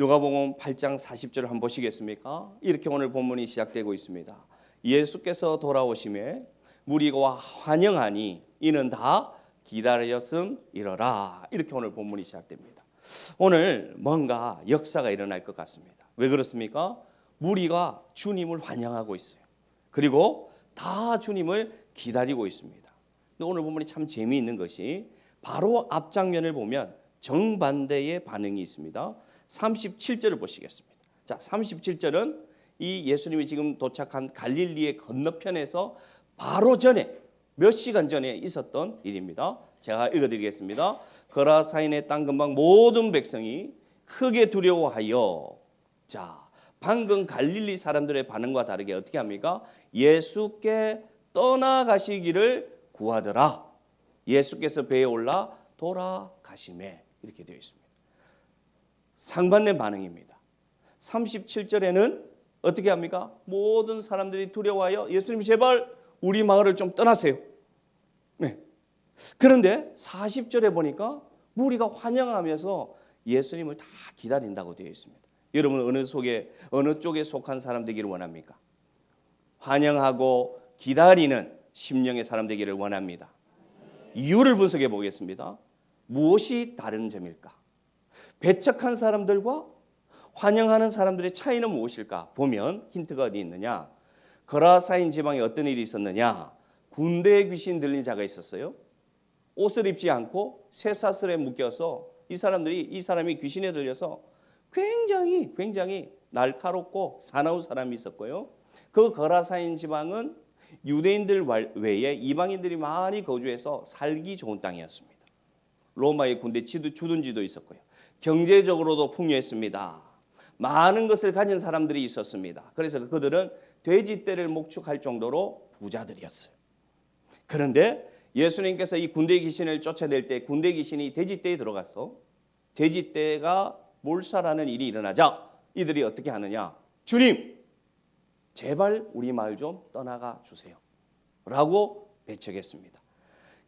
누가복음 8장 40절을 한번 보시겠습니까? 이렇게 오늘 본문이 시작되고 있습니다. 예수께서 돌아오심에 무리가 환영하니 이는 다 기다렸음이러라. 이렇게 오늘 본문이 시작됩니다. 오늘 뭔가 역사가 일어날 것 같습니다. 왜 그렇습니까? 무리가 주님을 환영하고 있어요. 그리고 다 주님을 기다리고 있습니다. 근데 오늘 본문이 참 재미있는 것이 바로 앞장면을 보면 정반대의 반응이 있습니다. 37절을 보시겠습니다. 자, 37절은 이 예수님이 지금 도착한 갈릴리의 건너편에서 바로 전에 몇 시간 전에 있었던 일입니다. 제가 읽어드리겠습니다. 거라사인의 땅 근방 모든 백성이 크게 두려워하여, 자, 방금 갈릴리 사람들의 반응과 다르게 어떻게 합니까? 예수께 떠나가시기를 구하더라. 예수께서 배에 올라 돌아가심에, 이렇게 되어 있습니다. 상반된 반응입니다. 37절에는 어떻게 합니까? 모든 사람들이 두려워하여 예수님 제발 우리 마을을 좀 떠나세요. 네. 그런데 40절에 보니까 무리가 환영하면서 예수님을 다 기다린다고 되어 있습니다. 여러분 어느 쪽에 속한 사람 되기를 원합니까? 환영하고 기다리는 심령의 사람 되기를 원합니다. 이유를 분석해 보겠습니다. 무엇이 다른 점일까? 배척한 사람들과 환영하는 사람들의 차이는 무엇일까? 보면 힌트가 어디 있느냐? 거라사인 지방에 어떤 일이 있었느냐? 군대의 귀신 들린 자가 있었어요. 옷을 입지 않고 쇠사슬에 묶여서 이 사람이 귀신에 들려서 굉장히 날카롭고 사나운 사람이 있었고요. 그 거라사인 지방은 유대인들 외에 이방인들이 많이 거주해서 살기 좋은 땅이었습니다. 로마의 군대 주둔지도 있었고요. 경제적으로도 풍요했습니다. 많은 것을 가진 사람들이 있었습니다. 그래서 그들은 돼지떼를 목축할 정도로 부자들이었어요. 그런데 예수님께서 이 군대 귀신을 쫓아낼 때 군대 귀신이 돼지떼에 들어가서 돼지떼가 몰살하는 일이 일어나자 이들이 어떻게 하느냐? 주님, 제발 우리 마을 좀 떠나가 주세요 라고 배척했습니다.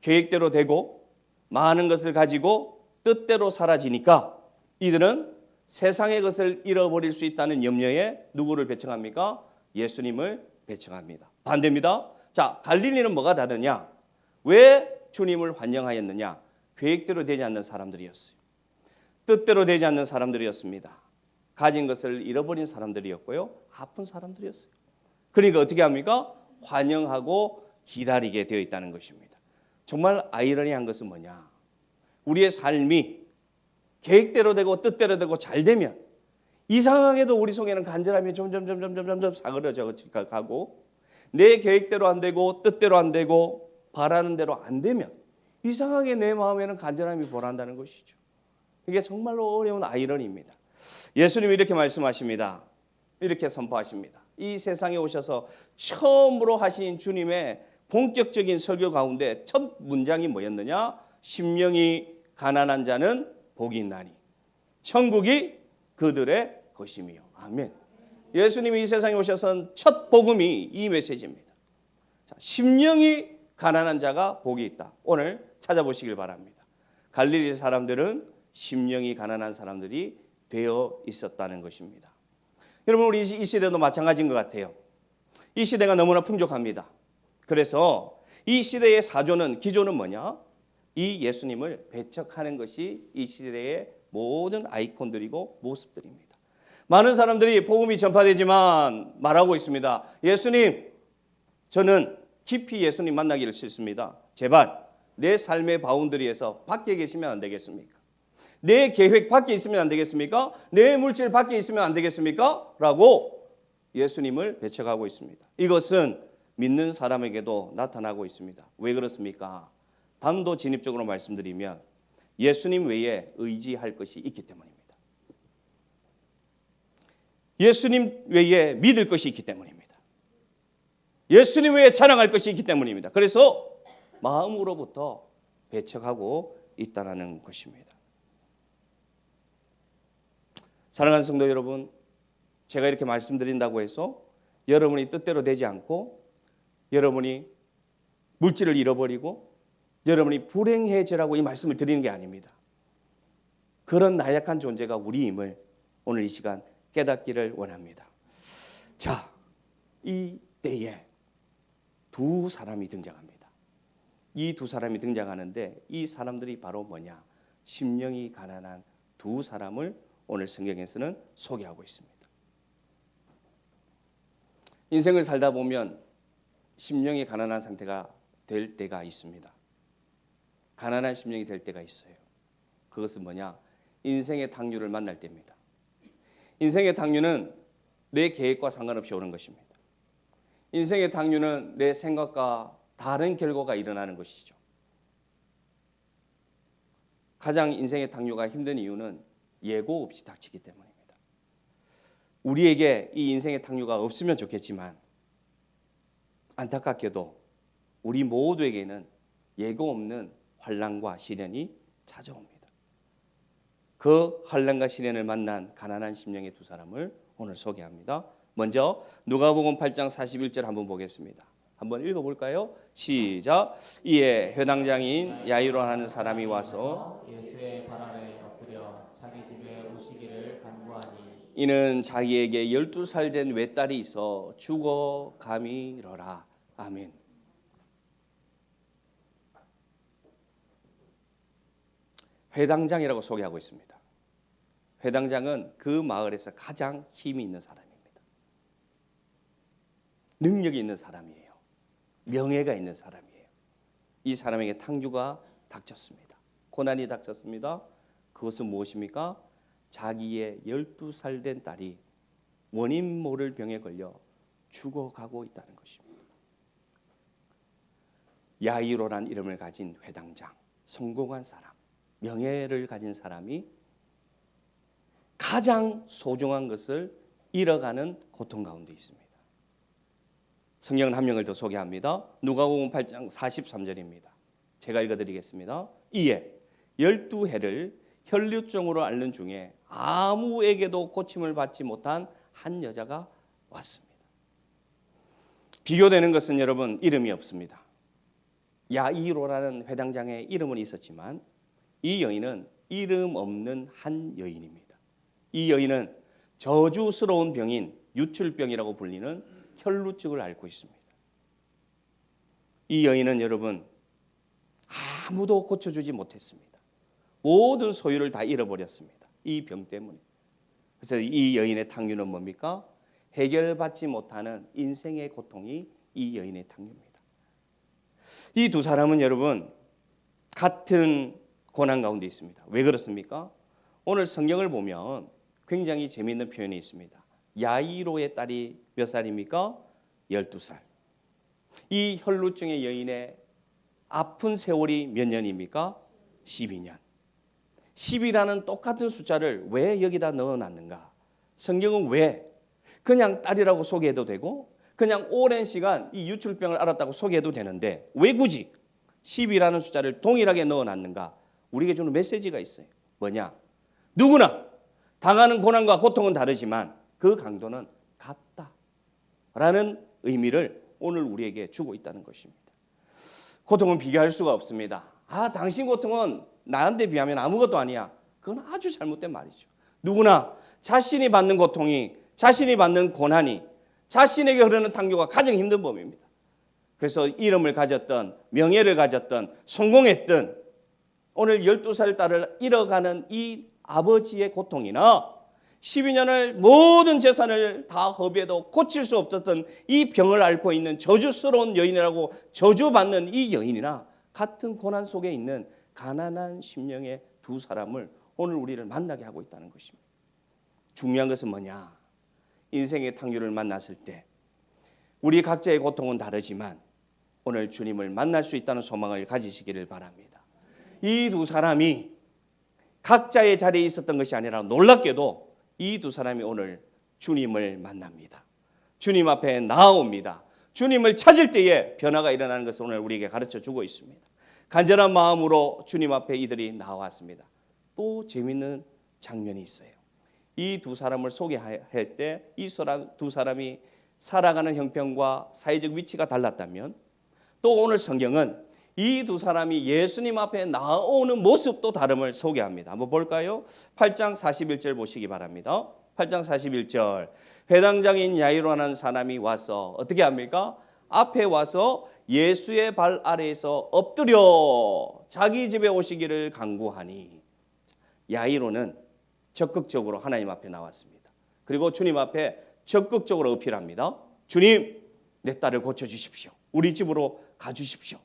계획대로 되고 많은 것을 가지고 뜻대로 사라지니까 이들은 세상의 것을 잃어버릴 수 있다는 염려에 누구를 배척합니까? 예수님을 배척합니다. 반대입니다. 자, 갈릴리는 뭐가 다르냐? 왜 주님을 환영하였느냐? 계획대로 되지 않는 사람들이었어요. 뜻대로 되지 않는 사람들이었습니다. 가진 것을 잃어버린 사람들이었고요. 아픈 사람들이었어요. 그러니까 어떻게 합니까? 환영하고 기다리게 되어 있다는 것입니다. 정말 아이러니한 것은 뭐냐? 우리의 삶이 계획대로 되고 뜻대로 되고 잘 되면 이상하게도 우리 속에는 간절함이 점점 사그러져 가고 내 계획대로 안 되고 뜻대로 안 되고 바라는 대로 안 되면 이상하게 내 마음에는 간절함이 보란다는 것이죠. 이게 정말로 어려운 아이러니입니다. 예수님이 이렇게 말씀하십니다. 이렇게 선포하십니다. 이 세상에 오셔서 처음으로 하신 주님의 본격적인 설교 가운데 첫 문장이 뭐였느냐? 심령이 가난한 자는 복이 있나니 천국이 그들의 것임이요. 아멘. 예수님이 이 세상에 오셔서 첫 복음이 이 메시지입니다. 자, 심령이 가난한 자가 복이 있다. 오늘 찾아보시길 바랍니다. 갈릴리 사람들은 심령이 가난한 사람들이 되어 있었다는 것입니다. 여러분 우리 이 시대도 마찬가지인 것 같아요. 이 시대가 너무나 풍족합니다. 그래서 이 시대의 기조는 뭐냐? 이 예수님을 배척하는 것이 이 시대의 모든 아이콘들이고 모습들입니다. 많은 사람들이 복음이 전파되지만 말하고 있습니다. 예수님, 저는 깊이 예수님 만나기를 싫습니다. 제발 내 삶의 바운더리에서 밖에 계시면 안 되겠습니까? 내 계획 밖에 있으면 안 되겠습니까? 내 물질 밖에 있으면 안 되겠습니까? 라고 예수님을 배척하고 있습니다. 이것은 믿는 사람에게도 나타나고 있습니다. 왜 그렇습니까? 단도진입적으로 말씀드리면 예수님 외에 의지할 것이 있기 때문입니다. 예수님 외에 믿을 것이 있기 때문입니다. 예수님 외에 자랑할 것이 있기 때문입니다. 그래서 마음으로부터 배척하고 있다는 것입니다. 사랑하는 성도 여러분, 제가 이렇게 말씀드린다고 해서 여러분이 뜻대로 되지 않고 여러분이 물질을 잃어버리고 여러분이 불행해지라고 이 말씀을 드리는 게 아닙니다. 그런 나약한 존재가 우리임을 오늘 이 시간 깨닫기를 원합니다. 자, 이 때에 두 사람이 등장합니다. 이 두 사람이 등장하는데 이 사람들이 바로 뭐냐? 심령이 가난한 두 사람을 오늘 성경에서는 소개하고 있습니다. 인생을 살다 보면 심령이 가난한 상태가 될 때가 있습니다. 가난한 심령이 될 때가 있어요. 그것은 뭐냐? 인생의 탕류를 만날 때입니다. 인생의 탕류는 내 계획과 상관없이 오는 것입니다. 인생의 탕류는 내 생각과 다른 결과가 일어나는 것이죠. 가장 인생의 탕류가 힘든 이유는 예고 없이 닥치기 때문입니다. 우리에게 이 인생의 탕류가 없으면 좋겠지만 안타깝게도 우리 모두에게는 예고 없는 환난과 시련이 찾아옵니다. 그 환난과 시련을 만난 가난한 심령의 두 사람을 오늘 소개합니다. 먼저 누가복음 8장 41절 한번 보겠습니다. 한번 읽어볼까요? 시작. 이에 회당장인 야이로 하는 사람이 와서 예수의 발 아래 엎드려 자기 집에 오시기를 간구하니 이는 자기에게 12살 된 외딸이 있어 죽어감이러라. 아멘. 회당장이라고 소개하고 있습니다. 회당장은 그 마을에서 가장 힘이 있는 사람입니다. 능력이 있는 사람이에요. 명예가 있는 사람이에요. 이 사람에게 탕류가 닥쳤습니다. 고난이 닥쳤습니다. 그것은 무엇입니까? 자기의 12살 된 딸이 원인 모를 병에 걸려 죽어가고 있다는 것입니다. 야이로란 이름을 가진 회당장, 성공한 사람, 명예를 가진 사람이 가장 소중한 것을 잃어가는 고통 가운데 있습니다. 성경은 한 명을 더 소개합니다. 누가복음 8장 43절입니다. 제가 읽어드리겠습니다. 이에 12해를 혈류증으로 앓는 중에 아무에게도 고침을 받지 못한 한 여자가 왔습니다. 비교되는 것은 여러분 이름이 없습니다. 야이로라는 회당장의 이름은 있었지만 이 여인은 이름 없는 한 여인입니다. 이 여인은 저주스러운 병인 유출병이라고 불리는 혈루증을 앓고 있습니다. 이 여인은 여러분 아무도 고쳐주지 못했습니다. 모든 소유를 다 잃어버렸습니다. 이 병 때문에. 그래서 이 여인의 탕류는 뭡니까? 해결받지 못하는 인생의 고통이 이 여인의 탕류입니다. 이 두 사람은 여러분 같은 고난 가운데 있습니다. 왜 그렇습니까? 오늘 성경을 보면 굉장히 재미있는 표현이 있습니다. 야이로의 딸이 몇 살입니까? 12살. 이 혈루증의 여인의 아픈 세월이 몇 년입니까? 12년. 10이라는 똑같은 숫자를 왜 여기다 넣어놨는가? 성경은 왜 그냥 딸이라고 소개해도 되고 그냥 오랜 시간 이 유출병을 앓았다고 소개해도 되는데 왜 굳이 10이라는 숫자를 동일하게 넣어놨는가? 우리에게 주는 메시지가 있어요. 뭐냐? 누구나 당하는 고난과 고통은 다르지만 그 강도는 같다라는 의미를 오늘 우리에게 주고 있다는 것입니다. 고통은 비교할 수가 없습니다. 당신 고통은 나한테 비하면 아무것도 아니야. 그건 아주 잘못된 말이죠. 누구나 자신이 받는 고통이, 자신이 받는 고난이, 자신에게 흐르는 탕류가 가장 힘든 법입니다. 그래서 이름을 가졌던, 명예를 가졌던, 성공했던 오늘 12살 딸을 잃어가는 이 아버지의 고통이나 12년을 모든 재산을 다 허비해도 고칠 수 없었던 이 병을 앓고 있는 저주스러운 여인이라고 저주받는 이 여인이나 같은 고난 속에 있는 가난한 심령의 두 사람을 오늘 우리를 만나게 하고 있다는 것입니다. 중요한 것은 뭐냐? 인생의 탕류를 만났을 때 우리 각자의 고통은 다르지만 오늘 주님을 만날 수 있다는 소망을 가지시기를 바랍니다. 이 두 사람이 각자의 자리에 있었던 것이 아니라 놀랍게도 이 두 사람이 오늘 주님을 만납니다. 주님 앞에 나아옵니다. 주님을 찾을 때에 변화가 일어나는 것을 오늘 우리에게 가르쳐 주고 있습니다. 간절한 마음으로 주님 앞에 이들이 나왔습니다. 또 재미있는 장면이 있어요. 이 두 사람을 소개할 때 이 두 사람이 살아가는 형편과 사회적 위치가 달랐다면 또 오늘 성경은 이 두 사람이 예수님 앞에 나오는 모습도 다름을 소개합니다. 한번 볼까요? 8장 41절 보시기 바랍니다. 8장 41절. 회당장인 야이로라는 사람이 와서 어떻게 합니까? 앞에 와서 예수의 발 아래에서 엎드려 자기 집에 오시기를 간구하니, 야이로는 적극적으로 하나님 앞에 나왔습니다. 그리고 주님 앞에 적극적으로 어필합니다. 주님, 내 딸을 고쳐주십시오. 우리 집으로 가주십시오.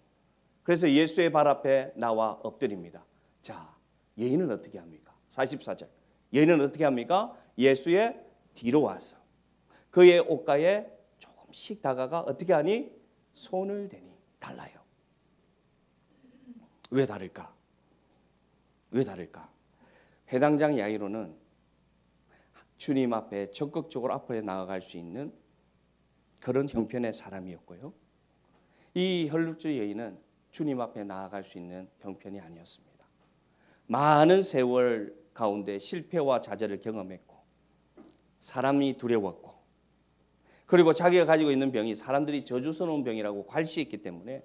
그래서 예수의 발 앞에 나와 엎드립니다. 자, 여인은 어떻게 합니까? 44절. 여인은 어떻게 합니까? 예수의 뒤로 와서 그의 옷가에 조금씩 다가가 어떻게 하니? 손을 대니. 달라요. 왜 다를까? 왜 다를까? 회당장 야이로는 주님 앞에 적극적으로 앞에 나아갈 수 있는 그런 형편의 사람이었고요. 이 혈루증 여인은 주님 앞에 나아갈 수 있는 형편이 아니었습니다. 많은 세월 가운데 실패와 좌절을 경험했고, 사람이 두려웠고, 그리고 자기가 가지고 있는 병이 사람들이 저주스러운 병이라고 괄시했기 때문에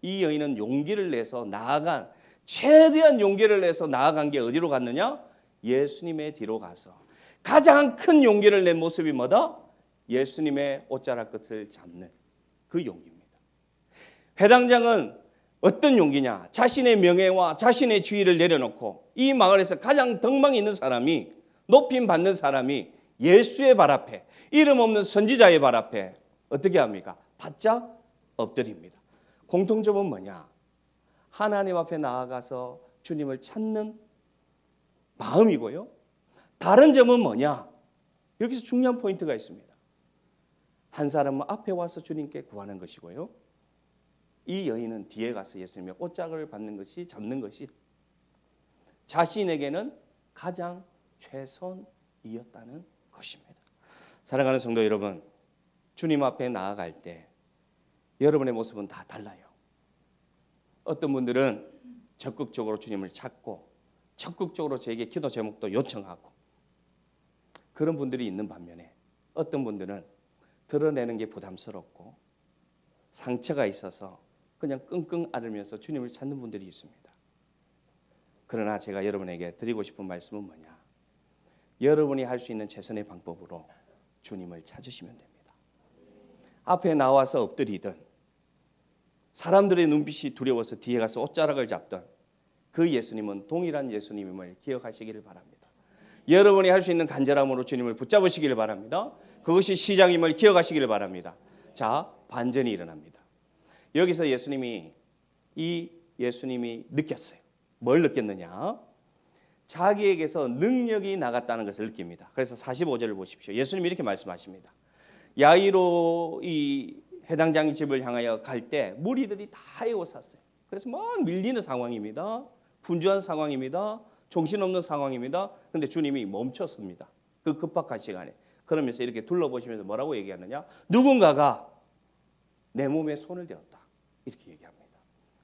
이 여인은 용기를 내서 나아간, 최대한 용기를 내서 나아간 게 어디로 갔느냐? 예수님의 뒤로 가서 가장 큰 용기를 낸 모습이 뭐다? 예수님의 옷자락 끝을 잡는 그 용기입니다. 회당장은 어떤 용기냐? 자신의 명예와 자신의 지위를 내려놓고 이 마을에서 가장 덕망이 있는 사람이, 높임 받는 사람이 예수의 발 앞에, 이름 없는 선지자의 발 앞에 어떻게 합니까? 바짝 엎드립니다. 공통점은 뭐냐? 하나님 앞에 나아가서 주님을 찾는 마음이고요. 다른 점은 뭐냐? 여기서 중요한 포인트가 있습니다. 한 사람은 앞에 와서 주님께 구하는 것이고요. 이 여인은 뒤에 가서 예수님의 옷자락을 받는 것이, 잡는 것이 자신에게는 가장 최선이었다는 것입니다. 사랑하는 성도 여러분, 주님 앞에 나아갈 때 여러분의 모습은 다 달라요. 어떤 분들은 적극적으로 주님을 찾고 적극적으로 저에게 기도 제목도 요청하고 그런 분들이 있는 반면에, 어떤 분들은 드러내는 게 부담스럽고 상처가 있어서 그냥 끙끙 앓으면서 주님을 찾는 분들이 있습니다. 그러나 제가 여러분에게 드리고 싶은 말씀은 뭐냐? 여러분이 할 수 있는 최선의 방법으로 주님을 찾으시면 됩니다. 앞에 나와서 엎드리든, 사람들의 눈빛이 두려워서 뒤에 가서 옷자락을 잡던 그 예수님은 동일한 예수님임을 기억하시기를 바랍니다. 여러분이 할 수 있는 간절함으로 주님을 붙잡으시기를 바랍니다. 그것이 시작임을 기억하시기를 바랍니다. 자, 반전이 일어납니다. 여기서 예수님이 느꼈어요. 뭘 느꼈느냐? 자기에게서 능력이 나갔다는 것을 느낍니다. 그래서 45절을 보십시오. 예수님이 이렇게 말씀하십니다. 야이로 이 회당장의 집을 향하여 갈 때 무리들이 다 에워쌌어요. 그래서 막 밀리는 상황입니다. 분주한 상황입니다. 정신없는 상황입니다. 그런데 주님이 멈췄습니다. 그 급박한 시간에. 그러면서 이렇게 둘러보시면서 뭐라고 얘기하느냐? 누군가가 내 몸에 손을 대었다. 이렇게 얘기합니다.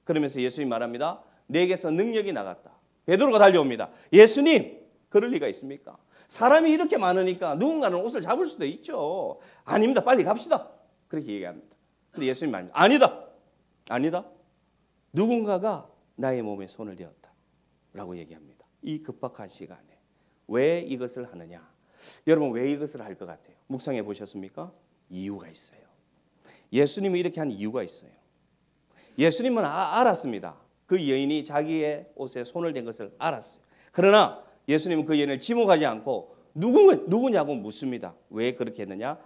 그러면서 예수님 말합니다. 내게서 능력이 나갔다. 베드로가 달려옵니다. 예수님, 그럴 리가 있습니까? 사람이 이렇게 많으니까 누군가는 옷을 잡을 수도 있죠. 아닙니다. 빨리 갑시다. 그렇게 얘기합니다. 근데 예수님 말합니다. 아니다. 누군가가 나의 몸에 손을 대었다. 라고 얘기합니다. 이 급박한 시간에. 왜 이것을 하느냐? 여러분, 왜 이것을 할 것 같아요? 묵상해 보셨습니까? 이유가 있어요. 예수님이 이렇게 한 이유가 있어요. 예수님은 알았습니다. 그 여인이 자기의 옷에 손을 댄 것을 알았어요. 그러나 예수님은 그 여인을 지목하지 않고 누구냐고 묻습니다. 왜 그렇게 했느냐?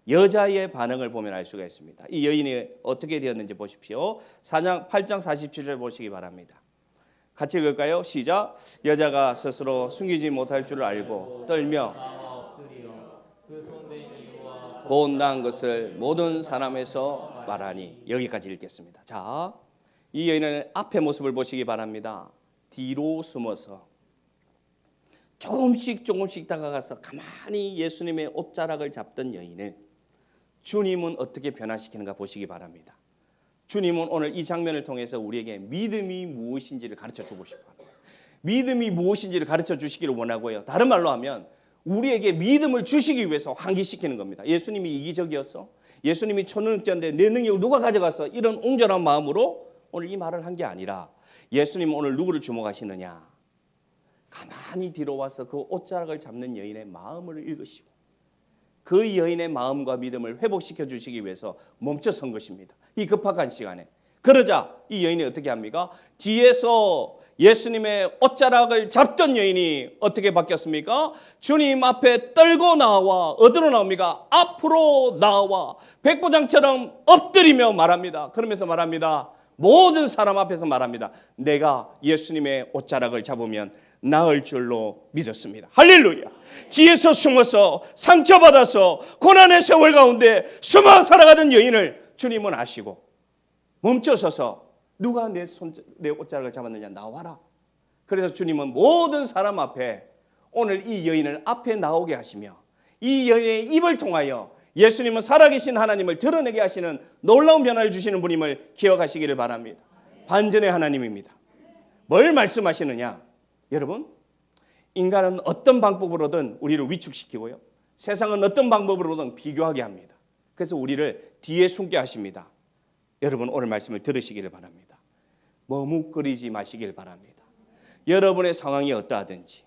여자의 반응을 보면 알 수가 있습니다. 이 여인이 어떻게 되었는지 보십시오. 8장 47절 보시기 바랍니다. 같이 읽을까요? 시작. 여자가 스스로 숨기지 못할 줄 알고 떨며 곧 나은 것을 모든 사람에서 말하니. 여기까지 읽겠습니다. 자, 이 여인의 앞의 모습을 보시기 바랍니다. 뒤로 숨어서 조금씩 다가가서 가만히 예수님의 옷자락을 잡던 여인을 주님은 어떻게 변화시키는가 보시기 바랍니다. 주님은 오늘 이 장면을 통해서 우리에게 믿음이 무엇인지를 가르쳐 주고 싶어요. 믿음이 무엇인지를 가르쳐 주시기를 원하고요. 다른 말로 하면 우리에게 믿음을 주시기 위해서 환기시키는 겁니다. 예수님이 이기적이었어? 예수님이 초능력자인데 내 능력을 누가 가져갔어? 이런 옹졸한 마음으로 오늘 이 말을 한 게 아니라 예수님 오늘 누구를 주목하시느냐? 가만히 뒤로 와서 그 옷자락을 잡는 여인의 마음을 읽으시고 그 여인의 마음과 믿음을 회복시켜 주시기 위해서 멈춰선 것입니다. 이 급박한 시간에. 그러자 이 여인이 어떻게 합니까? 뒤에서 예수님의 옷자락을 잡던 여인이 어떻게 바뀌었습니까? 주님 앞에 떨고 나와 어디로 나옵니까? 앞으로 나와 백부장처럼 엎드리며 말합니다. 그러면서 말합니다. 모든 사람 앞에서 말합니다. 내가 예수님의 옷자락을 잡으면 나을 줄로 믿었습니다. 할렐루야. 뒤에서 숨어서 상처받아서 고난의 세월 가운데 숨어 살아가던 여인을 주님은 아시고 멈춰서서 누가 내 옷자락을 잡았느냐 나와라. 그래서 주님은 모든 사람 앞에 오늘 이 여인을 앞에 나오게 하시며 이 여인의 입을 통하여 예수님은 살아계신 하나님을 드러내게 하시는 놀라운 변화를 주시는 분임을 기억하시기를 바랍니다. 반전의 하나님입니다. 뭘 말씀하시느냐? 여러분, 인간은 어떤 방법으로든 우리를 위축시키고요. 세상은 어떤 방법으로든 비교하게 합니다. 그래서 우리를 뒤에 숨게 하십니다. 여러분 오늘 말씀을 들으시기를 바랍니다. 머뭇거리지 마시길 바랍니다. 여러분의 상황이 어떠하든지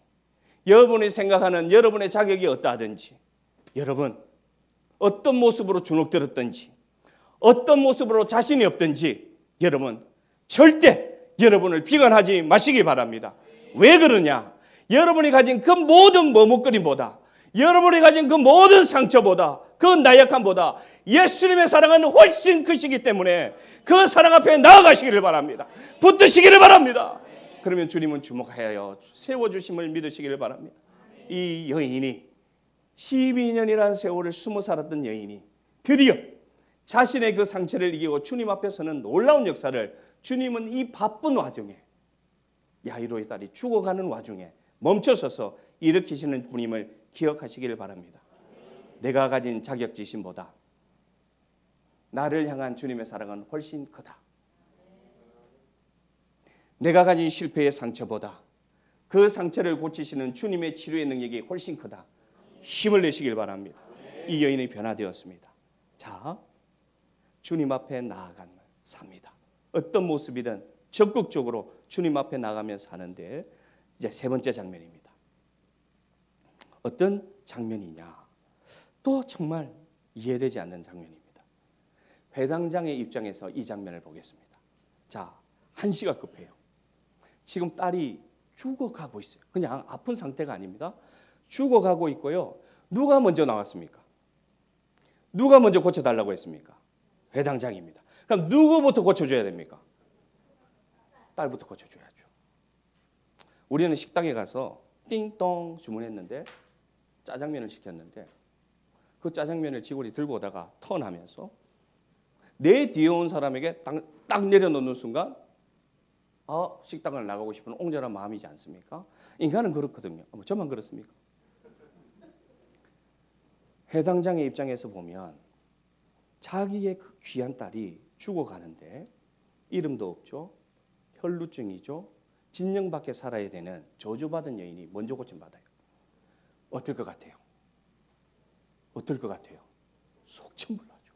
여러분이 생각하는 여러분의 자격이 어떠하든지 여러분 어떤 모습으로 주눅들었든지 어떤 모습으로 자신이 없든지 여러분 절대 여러분을 비관하지 마시기 바랍니다. 왜 그러냐? 여러분이 가진 그 모든 머뭇거림보다 여러분이 가진 그 모든 상처보다 그 나약함보다 예수님의 사랑은 훨씬 크시기 때문에 그 사랑 앞에 나아가시기를 바랍니다. 붙드시기를 바랍니다. 그러면 주님은 주목하여 세워주심을 믿으시기를 바랍니다. 이 여인이 12년이라는 세월을 숨어 살았던 여인이 드디어 자신의 그 상처를 이기고 주님 앞에서는 놀라운 역사를 주님은 이 바쁜 와중에 야이로의 딸이 죽어가는 와중에 멈춰서서 일으키시는 분임을 기억하시기를 바랍니다. 내가 가진 자격지심보다 나를 향한 주님의 사랑은 훨씬 크다. 내가 가진 실패의 상처보다 그 상처를 고치시는 주님의 치료의 능력이 훨씬 크다. 힘을 내시길 바랍니다. 이 여인이 변화되었습니다. 자, 주님 앞에 나아가는 삽니다. 어떤 모습이든 적극적으로 주님 앞에 나가며 사는데 이제 세 번째 장면입니다. 어떤 장면이냐? 또 정말 이해되지 않는 장면입니다. 회당장의 입장에서 이 장면을 보겠습니다. 자, 한시가 급해요. 지금 딸이 죽어가고 있어요. 그냥 아픈 상태가 아닙니다. 죽어가고 있고요. 누가 먼저 나왔습니까? 누가 먼저 고쳐달라고 했습니까? 회당장입니다. 그럼 누구부터 고쳐줘야 됩니까? 딸부터 고쳐줘야죠. 우리는 식당에 가서 띵동 주문했는데 짜장면을 시켰는데 그 짜장면을 직원이 들고 오다가 턴하면서 내 뒤에 온 사람에게 딱 내려놓는 순간 식당을 나가고 싶은 옹졸한 마음이지 않습니까? 인간은 그렇거든요. 저만 그렇습니까? 회당장의 입장에서 보면 자기의 그 귀한 딸이 죽어가는데 이름도 없죠. 혈루증이죠. 진령 밖에 살아야 되는 저주받은 여인이 먼저 고침받아요. 어떨 것 같아요? 어떨 것 같아요? 속천물 나죠.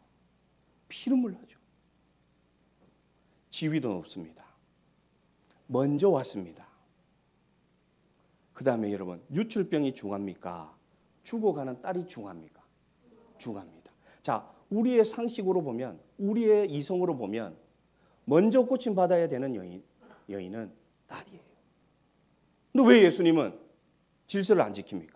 피눈물 나죠. 지위도 높습니다. 먼저 왔습니다. 그 다음에 여러분 유출병이 중합니까? 죽어가는 딸이 중합니까? 중합니다. 자, 우리의 상식으로 보면 우리의 이성으로 보면 먼저 고침받아야 되는 여인은 딸이에요. 근데 왜 예수님은 질서를 안 지킵니까?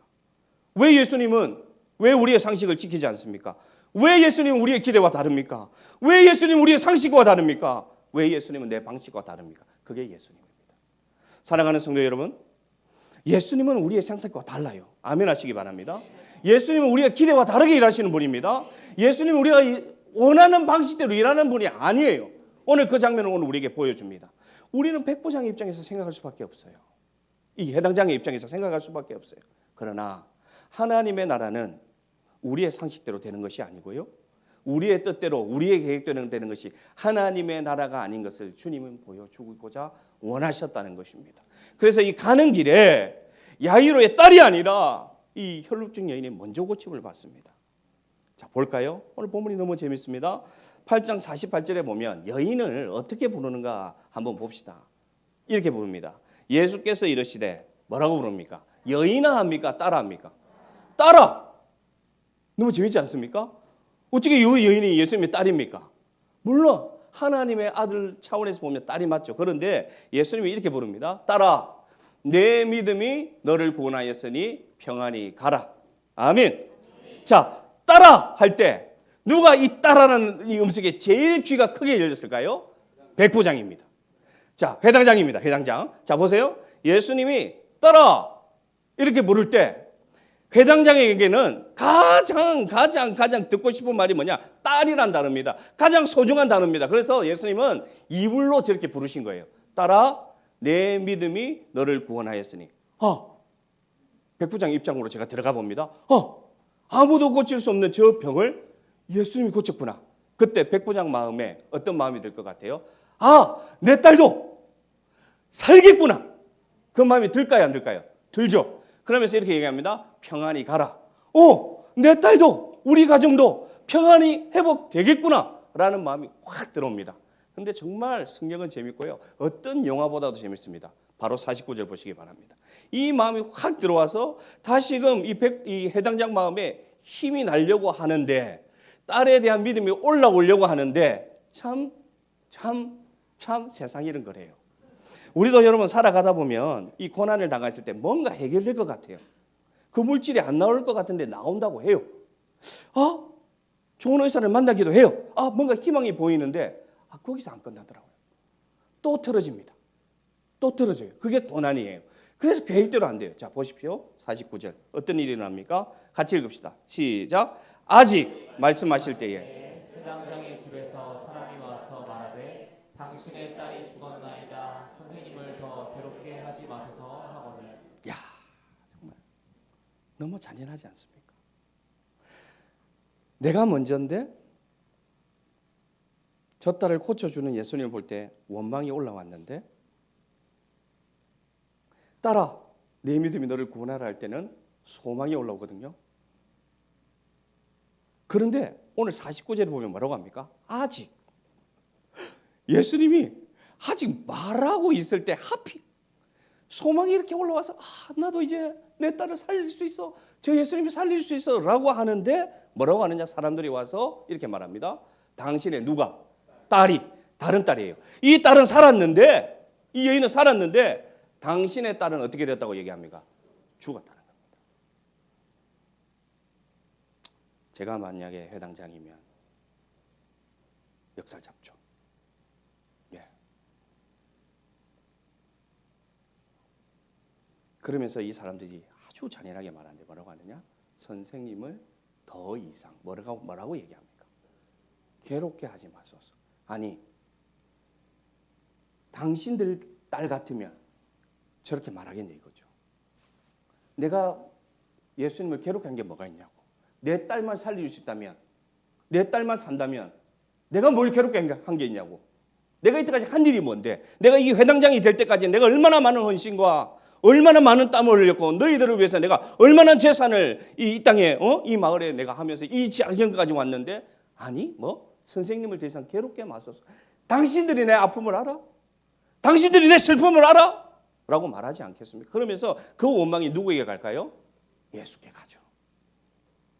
왜 예수님은 왜 우리의 상식을 지키지 않습니까? 왜 예수님은 우리의 기대와 다릅니까? 왜 예수님은 우리의 상식과 다릅니까? 왜 예수님은 내 방식과 다릅니까? 그게 예수님입니다. 사랑하는 성도 여러분, 예수님은 우리의 상식과 달라요. 아멘 하시기 바랍니다. 예수님은 우리의 기대와 다르게 일하시는 분입니다. 예수님은 우리가 원하는 방식대로 일하는 분이 아니에요. 오늘 그 장면을 오늘 우리에게 보여줍니다. 우리는 백부장의 입장에서 생각할 수밖에 없어요. 이 해당장의 입장에서 생각할 수밖에 없어요. 그러나 하나님의 나라는 우리의 상식대로 되는 것이 아니고요. 우리의 뜻대로 우리의 계획대로 되는 것이 하나님의 나라가 아닌 것을 주님은 보여주고자 원하셨다는 것입니다. 그래서 이 가는 길에 야이로의 딸이 아니라 이 혈루증 여인이 먼저 고침을 받습니다. 자, 볼까요? 오늘 본문이 너무 재밌습니다. 8장 48절에 보면 여인을 어떻게 부르는가 한번 봅시다. 이렇게 부릅니다. 예수께서 이르시되 뭐라고 부릅니까? 여인아 합니까? 따라 합니까? 따라! 너무 재밌지 않습니까? 어떻게 이 여인이 예수님의 딸입니까? 물론 하나님의 아들 차원에서 보면 딸이 맞죠. 그런데 예수님이 이렇게 부릅니다. 딸아, 내 믿음이 너를 구원하였으니 평안히 가라. 아멘. 자, 따라 할 때 누가 이 따라라는 이 음성에 제일 귀가 크게 열렸을까요? 백부장입니다. 자, 회당장입니다. 회당장. 자, 보세요. 예수님이 따라 이렇게 부를 때 회당장에게는 가장 듣고 싶은 말이 뭐냐? 딸이란 단어입니다. 가장 소중한 단어입니다. 그래서 예수님은 이불로 저렇게 부르신 거예요. 따라 내 믿음이 너를 구원하였으니. 백부장 입장으로 제가 들어가 봅니다. 아무도 고칠 수 없는 저 병을 예수님이 고쳤구나. 그때 백부장 마음에 어떤 마음이 들 것 같아요? 내 딸도 살겠구나. 그 마음이 들까요, 안 들까요? 들죠. 그러면서 이렇게 얘기합니다. 평안히 가라. 내 딸도 우리 가정도 평안히 회복되겠구나 라는 마음이 확 들어옵니다. 그런데 정말 성경은 재밌고요. 어떤 영화보다도 재밌습니다. 바로 49절 보시기 바랍니다. 이 마음이 확 들어와서 다시금 이 해당장 마음에 힘이 나려고 하는데 딸에 대한 믿음이 올라오려고 하는데 참 세상이 이런 거래요. 우리도 여러분 살아가다 보면 이 고난을 당했을 때 뭔가 해결될 것 같아요. 그 물질이 안 나올 것 같은데 나온다고 해요. 좋은 의사를 만나기도 해요. 뭔가 희망이 보이는데 거기서 안 끝나더라고요. 또 틀어집니다. 또 틀어져요. 그게 고난이에요. 그래서 계획대로 안 돼요. 자, 보십시오. 49절. 어떤 일이 일어납니까? 같이 읽읍시다. 시작. 아직 말씀하실 때에 회당장의 집에서 사람이 와서 말하되 당신의 딸이 죽었나이다. 선생님을 더 괴롭게 하지 마소서 하거늘. 야, 정말 너무 잔인하지 않습니까? 내가 먼저인데 저 딸을 고쳐주는 예수님을 볼 때 원망이 올라왔는데 딸아, 내 믿음이 너를 구원하라 할 때는 소망이 올라오거든요. 그런데 오늘 49절에 보면 뭐라고 합니까? 아직. 예수님이 아직 말하고 있을 때 하필 소망이 이렇게 올라와서 나도 이제 내 딸을 살릴 수 있어. 저 예수님이 살릴 수 있어 라고 하는데 뭐라고 하느냐? 사람들이 와서 이렇게 말합니다. 당신의 누가? 딸이. 다른 딸이에요. 이 딸은 살았는데 이 여인은 살았는데 당신의 딸은 어떻게 됐다고 얘기합니까? 죽었다는 겁니다. 제가 만약에 회당장이면 멱살 잡죠. 예. 그러면서 이 사람들이 아주 잔인하게 말하는데 뭐라고 하느냐? 선생님을 더 이상 뭐라고 얘기합니까? 괴롭게 하지 마소서. 아니, 당신들 딸 같으면 저렇게 말하겠네 이거죠. 내가 예수님을 괴롭게 한 게 뭐가 있냐고. 내 딸만 살릴 수 있다면, 내 딸만 산다면 내가 뭘 괴롭게 한 게 있냐고. 내가 이때까지 한 일이 뭔데, 내가 이 회당장이 될 때까지 내가 얼마나 많은 헌신과 얼마나 많은 땀을 흘렸고 너희들을 위해서 내가 얼마나 재산을 이 땅에 이 마을에 내가 하면서 이 지경까지 왔는데 아니 선생님을 더 이상 괴롭게 마소서. 당신들이 내 아픔을 알아? 당신들이 내 슬픔을 알아? 라고 말하지 않겠습니까? 그러면서 그 원망이 누구에게 갈까요? 예수께 가죠.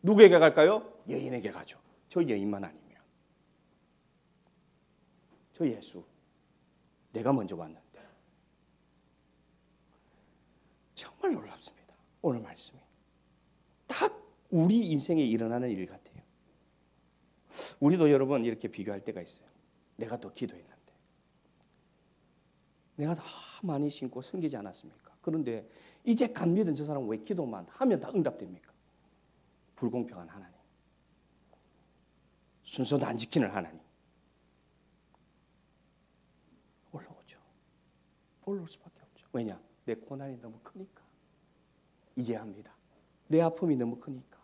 누구에게 갈까요? 여인에게 가죠. 저 여인만 아니면. 저 예수. 내가 먼저 왔는데. 정말 놀랍습니다. 오늘 말씀이. 딱 우리 인생에 일어나는 일 같아요. 우리도 여러분 이렇게 비교할 때가 있어요. 내가 더 기도했는데. 내가 다 많이 신고 섬기지 않았습니까? 그런데 이제 간 믿은 저 사람은 왜 기도만 하면 다 응답됩니까? 불공평한 하나님. 순서도 안 지키는 하나님. 올라오죠. 올라올 수밖에 없죠. 왜냐? 내 고난이 너무 크니까. 이해합니다. 내 아픔이 너무 크니까.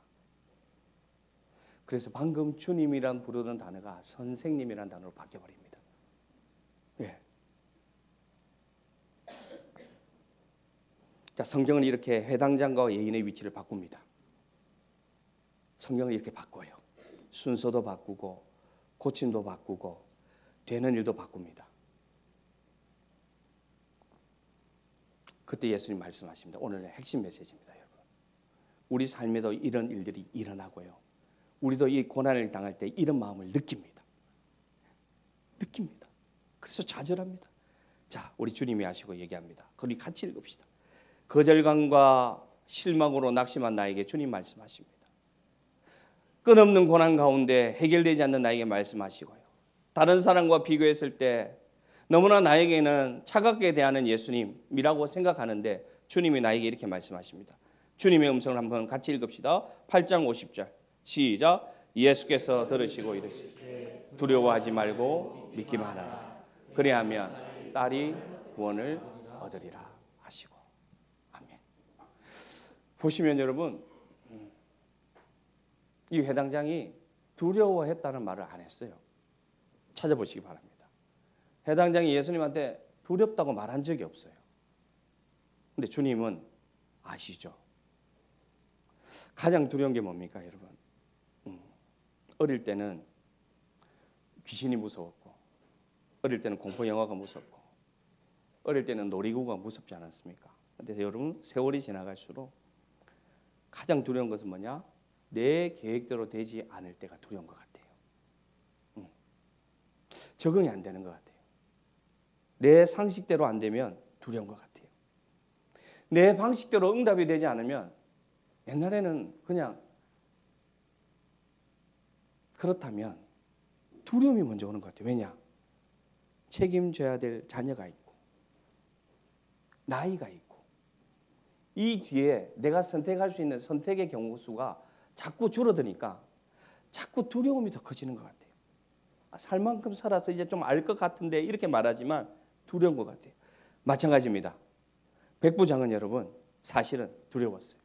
그래서 방금 주님이란 부르는 단어가 선생님이란 단어로 바뀌어버립니다. 예. 자, 성경은 이렇게 회당장과 여인의 위치를 바꿉니다. 성경은 이렇게 바꿔요. 순서도 바꾸고 고침도 바꾸고 되는 일도 바꿉니다. 그때 예수님 말씀하십니다. 오늘의 핵심 메시지입니다, 여러분. 우리 삶에도 이런 일들이 일어나고요. 우리도 이 고난을 당할 때 이런 마음을 느낍니다. 느낍니다. 그래서 좌절합니다. 자, 우리 주님이 하시고 얘기합니다. 우리 같이 읽읍시다. 거절감과 실망으로 낙심한 나에게 주님 말씀하십니다. 끝없는 고난 가운데 해결되지 않는 나에게 말씀하시고요. 다른 사람과 비교했을 때 너무나 나에게는 차갑게 대하는 예수님이라고 생각하는데 주님이 나에게 이렇게 말씀하십니다. 주님의 음성을 한번 같이 읽읍시다. 8장 50절 시작. 예수께서 들으시고 이르시되 두려워하지 말고 믿기만 하라. 그리하면 딸이 구원을 얻으리라 하시고. 아멘. 보시면 여러분, 이 회당장이 두려워했다는 말을 안 했어요. 찾아보시기 바랍니다. 회당장이 예수님한테 두렵다고 말한 적이 없어요. 근데 주님은 아시죠? 가장 두려운 게 뭡니까, 여러분? 어릴 때는 귀신이 무서웠고, 어릴 때는 공포 영화가 무섭고, 어릴 때는 놀이기구가 무섭지 않았습니까? 근데 여러분, 세월이 지나갈수록 가장 두려운 것은 뭐냐? 내 계획대로 되지 않을 때가 두려운 것 같아요. 적응이 안 되는 것 같아요. 내 상식대로 안 되면 두려운 것 같아요. 내 방식대로 응답이 되지 않으면 옛날에는 그냥 그렇다면 두려움이 먼저 오는 것 같아요. 왜냐? 책임져야 될 자녀가 있고 나이가 있고 이 뒤에 내가 선택할 수 있는 선택의 경우 수가 자꾸 줄어드니까 자꾸 두려움이 더 커지는 것 같아요. 살 만큼 살아서 이제 좀 알 것 같은데 이렇게 말하지만 두려운 것 같아요. 마찬가지입니다. 백부장은 여러분 사실은 두려웠어요.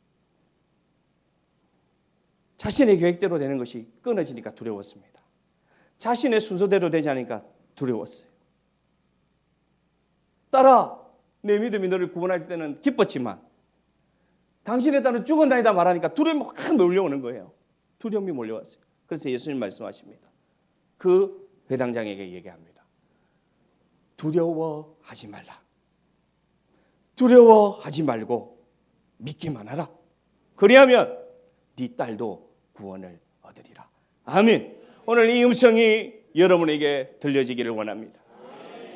자신의 계획대로 되는 것이 끊어지니까 두려웠습니다. 자신의 순서대로 되지 않으니까 두려웠어요. 딸아, 내 믿음이 너를 구원할 때는 기뻤지만 당신의 딸은 죽었나이다 말하니까 두려움이 확 몰려오는 거예요. 두려움이 몰려왔어요. 그래서 예수님 말씀하십니다. 그 회당장에게 얘기합니다. 두려워하지 말라. 두려워하지 말고 믿기만 하라. 그리하면 네 딸도 구원을 얻으리라. 아멘. 오늘 이 음성이 여러분에게 들려지기를 원합니다.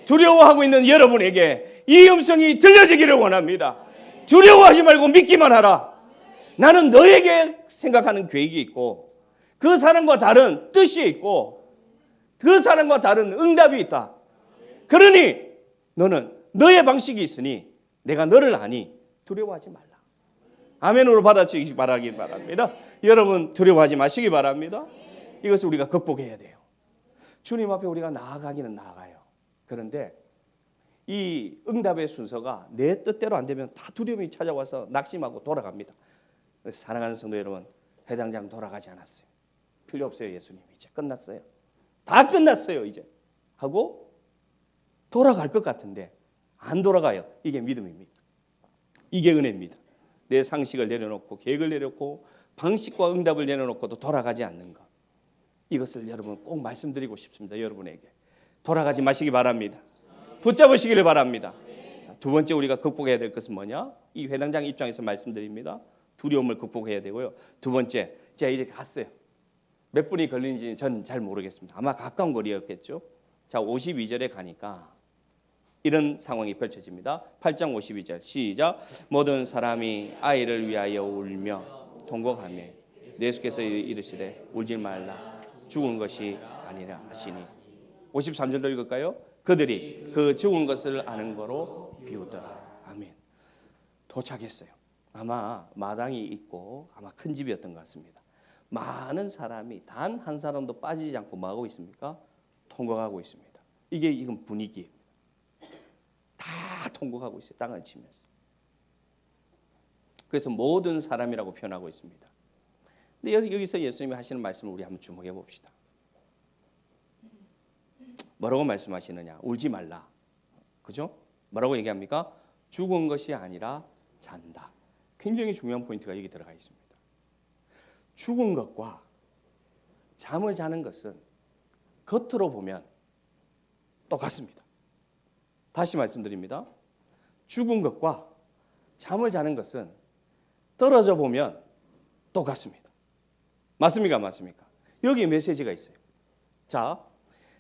두려워하고 있는 여러분에게 이 음성이 들려지기를 원합니다. 두려워하지 말고 믿기만 하라. 나는 너에게 생각하는 계획이 있고 그 사람과 다른 뜻이 있고 그 사람과 다른 응답이 있다. 그러니 너는 너의 방식이 있으니 내가 너를 아니 두려워하지 말라. 아멘으로 받아치기 바라기 바랍니다. 여러분 두려워하지 마시기 바랍니다. 이것을 우리가 극복해야 돼요. 주님 앞에 우리가 나아가기는 나아가요. 그런데 이 응답의 순서가 내 뜻대로 안 되면 다 두려움이 찾아와서 낙심하고 돌아갑니다. 사랑하는 성도 여러분, 회당장 돌아가지 않았어요. 필요 없어요. 예수님 이제 끝났어요. 다 끝났어요. 이제 하고 돌아갈 것 같은데 안 돌아가요. 이게 믿음입니다. 이게 은혜입니다. 내 상식을 내려놓고 계획을 내려놓고 방식과 응답을 내려놓고도 돌아가지 않는 것. 이것을 여러분 꼭 말씀드리고 싶습니다. 여러분에게 돌아가지 마시기 바랍니다. 붙잡으시기를 바랍니다. 자, 두 번째 우리가 극복해야 될 것은 뭐냐? 이 회당장 입장에서 말씀드립니다. 두려움을 극복해야 되고요. 두 번째, 제가 이제 갔어요. 몇 분이 걸리는지 전 잘 모르겠습니다. 아마 가까운 거리였겠죠. 자, 52절에 가니까 이런 상황이 펼쳐집니다. 8장 52절 시작. 모든 사람이 아이를 위하여 울며 통곡하며 예수께서 이르시되 울지 말라 죽은 것이 아니라 하시니. 53절도 읽을까요? 그들이 그 죽은 것을 아는 거로 비웃더라. 아멘. 도착했어요. 아마 마당이 있고 아마 큰 집이었던 것 같습니다. 많은 사람이 단 한 사람도 빠지지 않고 뭐 하고 있습니까? 통곡하고 있습니다. 이게 지금 분위기예요. 다 통곡하고 있어요. 땅을 치면서. 그래서 모든 사람이라고 표현하고 있습니다. 근데 여기서 예수님이 하시는 말씀을 우리 한번 주목해 봅시다. 뭐라고 말씀하시느냐? 울지 말라. 그죠? 뭐라고 얘기합니까? 죽은 것이 아니라 잔다. 굉장히 중요한 포인트가 여기 들어가 있습니다. 죽은 것과 잠을 자는 것은 겉으로 보면 똑같습니다. 다시 말씀드립니다. 죽은 것과 잠을 자는 것은 떨어져 보면 똑같습니다. 맞습니까? 맞습니까? 여기에 메시지가 있어요. 자,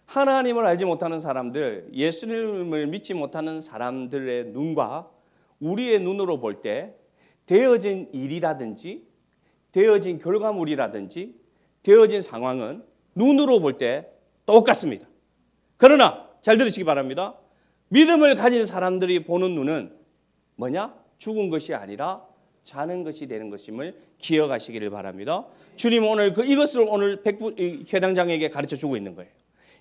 하나님을 알지 못하는 사람들, 예수님을 믿지 못하는 사람들의 눈과 우리의 눈으로 볼 때 되어진 일이라든지 되어진 결과물이라든지 되어진 상황은 눈으로 볼 때 똑같습니다. 그러나 잘 들으시기 바랍니다. 믿음을 가진 사람들이 보는 눈은 뭐냐? 죽은 것이 아니라 자는 것이 되는 것임을 기억하시기를 바랍니다. 주님은 오늘 이것을 오늘 회당장에게 가르쳐 주고 있는 거예요.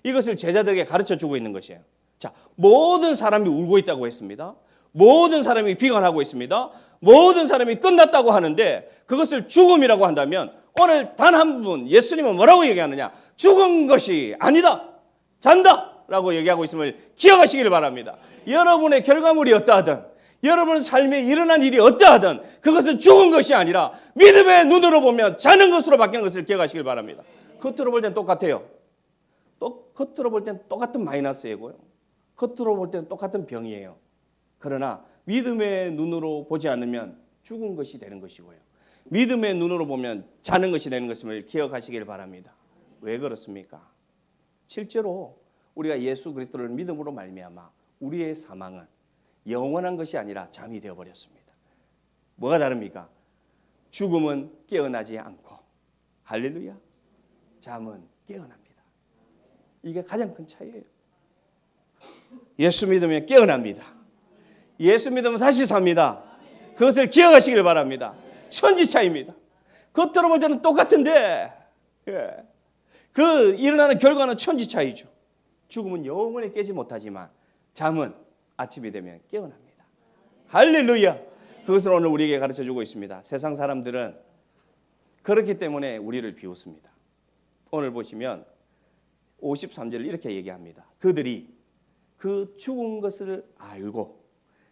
이것을 제자들에게 가르쳐 주고 있는 것이에요. 자, 모든 사람이 울고 있다고 했습니다. 모든 사람이 비관하고 있습니다. 모든 사람이 끝났다고 하는데 그것을 죽음이라고 한다면 오늘 단 한 분 예수님은 뭐라고 얘기하느냐? 죽은 것이 아니다. 잔다. 라고 얘기하고 있음을 기억하시기를 바랍니다. 여러분의 결과물이 어떠하든 여러분 삶에 일어난 일이 어떠하든 그것은 죽은 것이 아니라 믿음의 눈으로 보면 자는 것으로 바뀌는 것을 기억하시길 바랍니다. 겉으로 볼 땐 똑같아요. 겉으로 볼 땐 똑같은 마이너스이고요. 겉으로 볼 땐 똑같은 병이에요. 그러나 믿음의 눈으로 보지 않으면 죽은 것이 되는 것이고요. 믿음의 눈으로 보면 자는 것이 되는 것임을 기억하시길 바랍니다. 왜 그렇습니까? 실제로 우리가 예수 그리스도를 믿음으로 말미암아 우리의 사망은 영원한 것이 아니라 잠이 되어버렸습니다. 뭐가 다릅니까? 죽음은 깨어나지 않고 할렐루야. 잠은 깨어납니다. 이게 가장 큰 차이예요. 예수 믿으면 깨어납니다. 예수 믿으면 다시 삽니다. 그것을 기억하시길 바랍니다. 천지 차이입니다. 겉으로 볼 때는 똑같은데 그 일어나는 결과는 천지 차이죠. 죽음은 영원히 깨지 못하지만 잠은 아침이 되면 깨어납니다. 할렐루야. 그것을 오늘 우리에게 가르쳐주고 있습니다. 세상 사람들은 그렇기 때문에 우리를 비웃습니다. 오늘 보시면 53절을 이렇게 얘기합니다. 그들이 그 죽은 것을 알고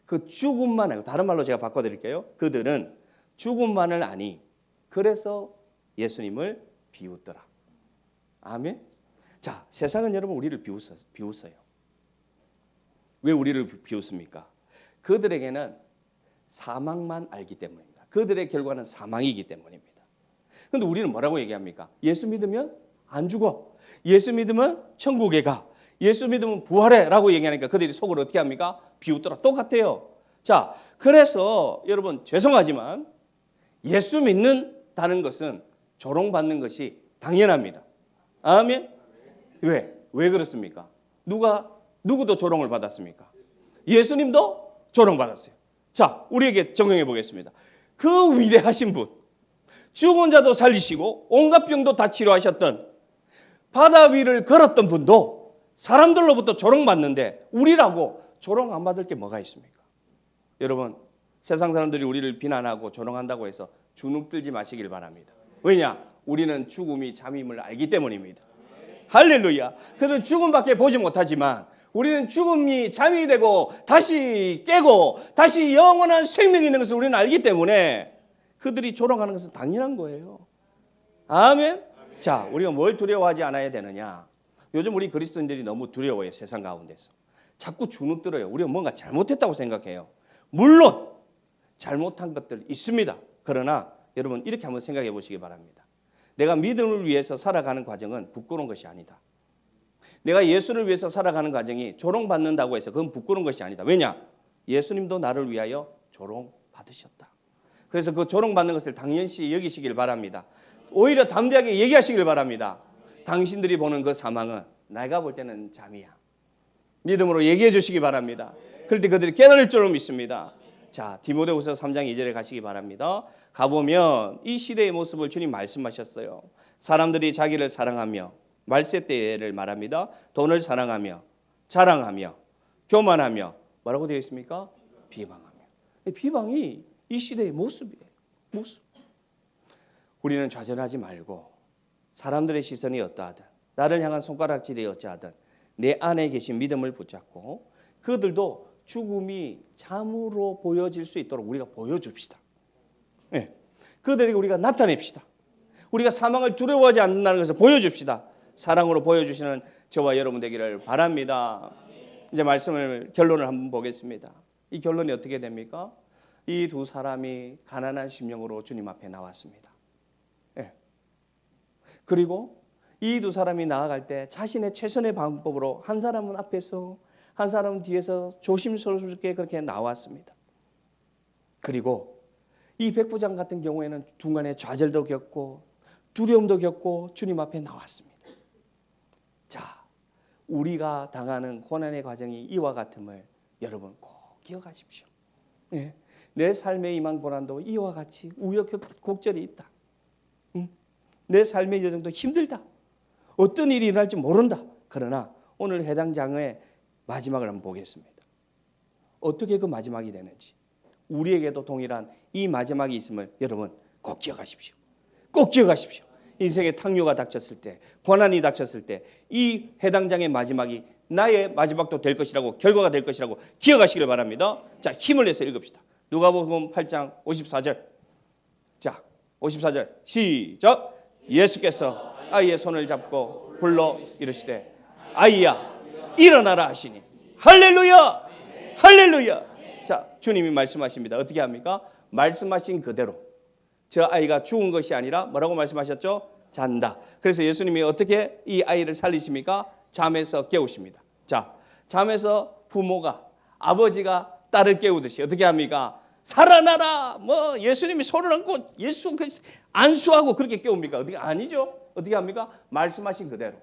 그 죽음만 알고, 다른 말로 제가 바꿔드릴게요. 그들은 죽음만을 아니 그래서 예수님을 비웃더라. 아멘. 자, 세상은 여러분 우리를 비웃어요. 왜 우리를 비웃습니까? 그들에게는 사망만 알기 때문입니다. 그들의 결과는 사망이기 때문입니다. 그런데 우리는 뭐라고 얘기합니까? 예수 믿으면 안 죽어. 예수 믿으면 천국에 가. 예수 믿으면 부활해 라고 얘기하니까 그들이 속으로 어떻게 합니까? 비웃더라. 똑같아요. 자, 그래서 여러분 죄송하지만 예수 믿는다는 것은 조롱받는 것이 당연합니다. 아멘. 왜 그렇습니까? 누구도 조롱을 받았습니까? 예수님도 조롱받았어요. 자, 우리에게 적용해 보겠습니다. 그 위대하신 분, 죽은 자도 살리시고 온갖 병도 다 치료하셨던 바다 위를 걸었던 분도 사람들로부터 조롱받는데 우리라고 조롱 안 받을 게 뭐가 있습니까? 여러분, 세상 사람들이 우리를 비난하고 조롱한다고 해서 주눅 들지 마시길 바랍니다. 왜냐? 우리는 죽음이 잠임을 알기 때문입니다. 할렐루야. 그들은 죽음밖에 보지 못하지만 우리는 죽음이 잠이 되고 다시 깨고 다시 영원한 생명이 있는 것을 우리는 알기 때문에 그들이 조롱하는 것은 당연한 거예요. 아멘. 자, 우리가 뭘 두려워하지 않아야 되느냐? 요즘 우리 그리스도인들이 너무 두려워해요. 세상 가운데서. 자꾸 주눅 들어요. 우리가 뭔가 잘못했다고 생각해요. 물론 잘못한 것들 있습니다. 그러나 여러분 이렇게 한번 생각해 보시기 바랍니다. 내가 믿음을 위해서 살아가는 과정은 부끄러운 것이 아니다. 내가 예수를 위해서 살아가는 과정이 조롱받는다고 해서 그건 부끄러운 것이 아니다. 왜냐? 예수님도 나를 위하여 조롱받으셨다. 그래서 그 조롱받는 것을 당연시 여기시길 바랍니다. 오히려 담대하게 얘기하시길 바랍니다. 당신들이 보는 그 사망은 내가 볼 때는 잠이야. 믿음으로 얘기해 주시기 바랍니다. 그럴 때 그들이 깨달을 줄로 믿습니다. 자, 디모데후서 3장 2절에 가시기 바랍니다. 가보면 이 시대의 모습을 주님 말씀하셨어요. 사람들이 자기를 사랑하며 말세 때를 말합니다. 돈을 사랑하며 자랑하며 교만하며 뭐라고 되어 있습니까? 비방하며. 비방이 이 시대의 모습이에요. 모습. 우리는 좌절하지 말고 사람들의 시선이 어떠하든 나를 향한 손가락질이 어찌하든 내 안에 계신 믿음을 붙잡고 그들도 죽음이 잠으로 보여질 수 있도록 우리가 보여줍시다. 네. 그들에게 우리가 나타냅시다. 우리가 사망을 두려워하지 않는다는 것을 보여줍시다. 사랑으로 보여주시는 저와 여러분 되기를 바랍니다. 이제 결론을 한번 보겠습니다. 이 결론이 어떻게 됩니까? 이 두 사람이 가난한 심령으로 주님 앞에 나왔습니다. 예. 그리고 이 두 사람이 나아갈 때 자신의 최선의 방법으로 한 사람은 앞에서 한 사람은 뒤에서 조심스럽게 그렇게 나왔습니다. 그리고 이 백부장 같은 경우에는 중간에 좌절도 겪고 두려움도 겪고 주님 앞에 나왔습니다. 자, 우리가 당하는 고난의 과정이 이와 같음을 여러분 꼭 기억하십시오. 예. 내 삶에 임한 고난도 이와 같이 우여곡절이 있다. 내 삶의 여정도 힘들다. 어떤 일이 일어날지 모른다. 그러나 오늘 해당 장의 마지막을 한번 보겠습니다. 어떻게 그 마지막이 되는지, 우리에게도 동일한 이 마지막이 있음을 여러분 꼭 기억하십시오. 꼭 기억하십시오. 인생의 탕류가 닥쳤을 때, 고난이 닥쳤을 때 이 해당 장의 마지막이 나의 마지막도 될 것이라고, 결과가 될 것이라고 기억하시길 바랍니다. 자, 힘을 내서 읽읍시다. 누가복음 8장 54절. 자, 54절 시작. 예수께서 아이의 손을 잡고 불러 이르시되 아이야 일어나라 하시니. 할렐루야, 할렐루야. 자, 주님이 말씀하십니다. 어떻게 합니까? 말씀하신 그대로 저 아이가 죽은 것이 아니라 뭐라고 말씀하셨죠? 잔다. 그래서 예수님이 어떻게 이 아이를 살리십니까? 잠에서 깨우십니다. 자, 잠에서 부모가, 아버지가 딸을 깨우듯이 어떻게 합니까? 살아나라. 뭐 예수님이 손을 얹고 예수 안수하고 그렇게 깨웁니까? 어떻게 아니죠? 어떻게 합니까? 말씀하신 그대로.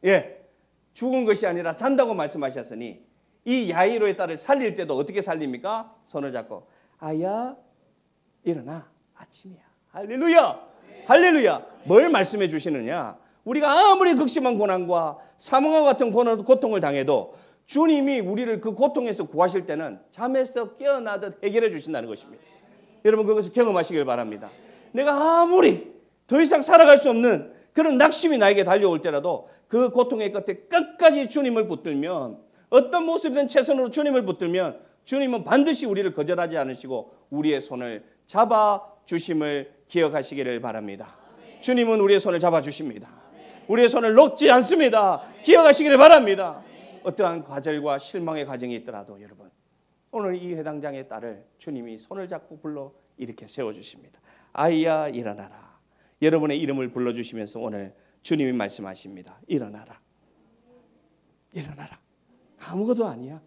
예, 죽은 것이 아니라 잔다고 말씀하셨으니 이 야이로의 딸을 살릴 때도 어떻게 살립니까? 손을 잡고 아야 일어나 아침이야. 할렐루야, 할렐루야. 뭘 말씀해 주시느냐? 우리가 아무리 극심한 고난과 사망과 같은 고통을 당해도 주님이 우리를 그 고통에서 구하실 때는 잠에서 깨어나듯 해결해 주신다는 것입니다. 여러분 그것을 경험하시길 바랍니다. 내가 아무리 더 이상 살아갈 수 없는 그런 낙심이 나에게 달려올 때라도 그 고통의 끝에 끝까지 주님을 붙들면, 어떤 모습이든 최선으로 주님을 붙들면 주님은 반드시 우리를 거절하지 않으시고 우리의 손을 잡아주심을 기억하시기를 바랍니다. 주님은 우리의 손을 잡아주십니다. 우리의 손을 놓지 않습니다. 기억하시기를 바랍니다. 어떠한 좌절과 실망의 과정이 있더라도 여러분, 오늘 이 해당 장의 딸을 주님이 손을 잡고 불러 이렇게 세워주십니다. 아이야 일어나라. 여러분의 이름을 불러주시면서 오늘 주님이 말씀하십니다. 일어나라. 일어나라. 아무것도 아니야.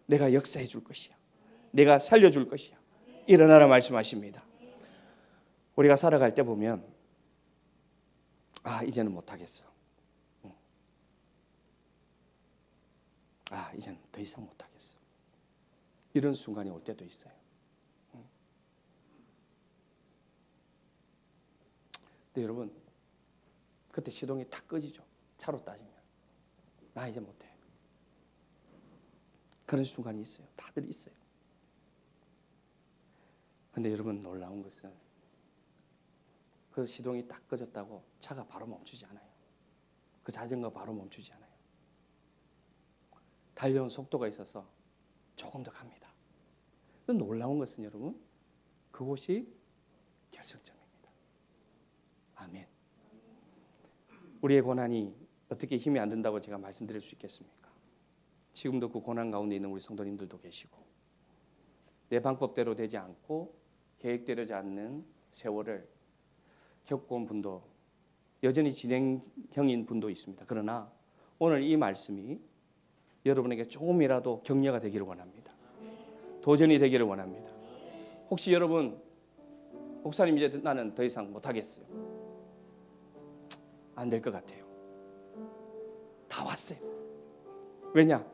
내가 역사해 줄 것이야. 내가 살려줄 것이야. 일어나라 말씀하십니다. 우리가 살아갈 때 보면 이제는 못하겠어. 이제는 더 이상 못하겠어. 이런 순간이 올 때도 있어요. 근데 여러분 그때 시동이 탁 꺼지죠. 차로 따지면 나 이제 못해. 그런 순간이 있어요. 다들 있어요. 근데 여러분 놀라운 것은 그 시동이 딱 꺼졌다고 차가 바로 멈추지 않아요. 그 자전거 바로 멈추지 않아요. 달려온 속도가 있어서 조금 더 갑니다. 놀라운 것은 여러분 그곳이 결승점입니다. 아멘. 우리의 고난이 어떻게 힘이 안 든다고 제가 말씀드릴 수 있겠습니까? 지금도 그 고난 가운데 있는 우리 성도님들도 계시고 내 방법대로 되지 않고 계획되지 않는 세월을 겪어온 분도 여전히 진행형인 분도 있습니다. 그러나 오늘 이 말씀이 여러분에게 조금이라도 격려가 되기를 원합니다. 도전이 되기를 원합니다. 혹시 여러분 목사님 이제 나는 더 이상 못하겠어요. 안 될 것 같아요. 다 왔어요. 왜냐?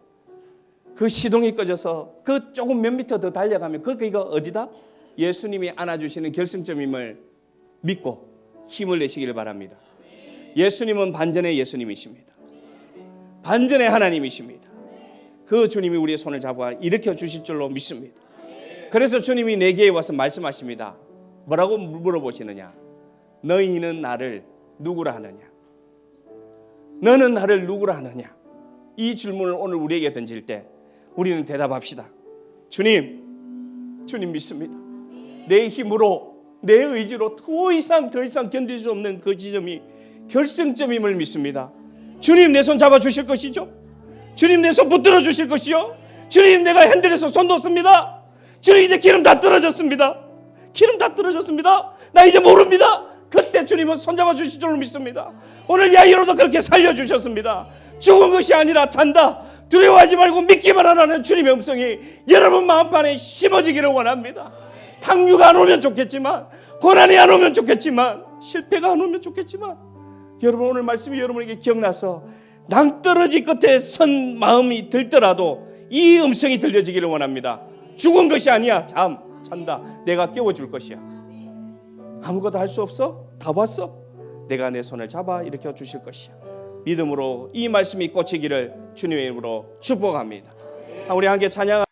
그 시동이 꺼져서 그 조금 몇 미터 더 달려가면 거기가 어디다? 예수님이 안아주시는 결승점임을 믿고 힘을 내시기를 바랍니다. 예수님은 반전의 예수님이십니다. 반전의 하나님이십니다. 그 주님이 우리의 손을 잡아 일으켜 주실 줄로 믿습니다. 그래서 주님이 내게 와서 말씀하십니다. 뭐라고 물어보시느냐? 너희는 나를 누구라 하느냐? 너는 나를 누구라 하느냐? 이 질문을 오늘 우리에게 던질 때 우리는 대답합시다. 주님 믿습니다. 내 힘으로 내 의지로 더 이상 견딜 수 없는 그 지점이 결승점임을 믿습니다. 주님 내 손 잡아주실 것이죠. 주님 내 손 붙들어 주실 것이요. 주님 내가 핸들에서 손 놓습니다. 주님 이제 기름 다 떨어졌습니다. 기름 다 떨어졌습니다. 나 이제 모릅니다. 그때 주님은 손 잡아주실 줄로 믿습니다. 오늘 야이로도 그렇게 살려주셨습니다. 죽은 것이 아니라 잔다. 두려워하지 말고 믿기만 하라는 주님의 음성이 여러분 마음판에 심어지기를 원합니다. 탕류가 안 오면 좋겠지만, 고난이 안 오면 좋겠지만, 실패가 안 오면 좋겠지만, 여러분 오늘 말씀이 여러분에게 기억나서 낭떠러지 끝에 선 마음이 들더라도 이 음성이 들려지기를 원합니다. 죽은 것이 아니야. 잔다. 내가 깨워줄 것이야. 아무것도 할 수 없어? 다 봤어? 내가 내 손을 잡아 일으켜 주실 것이야. 믿음으로 이 말씀이 꽂히기를 주님의 이름으로 축복합니다. 우리 함께 찬양.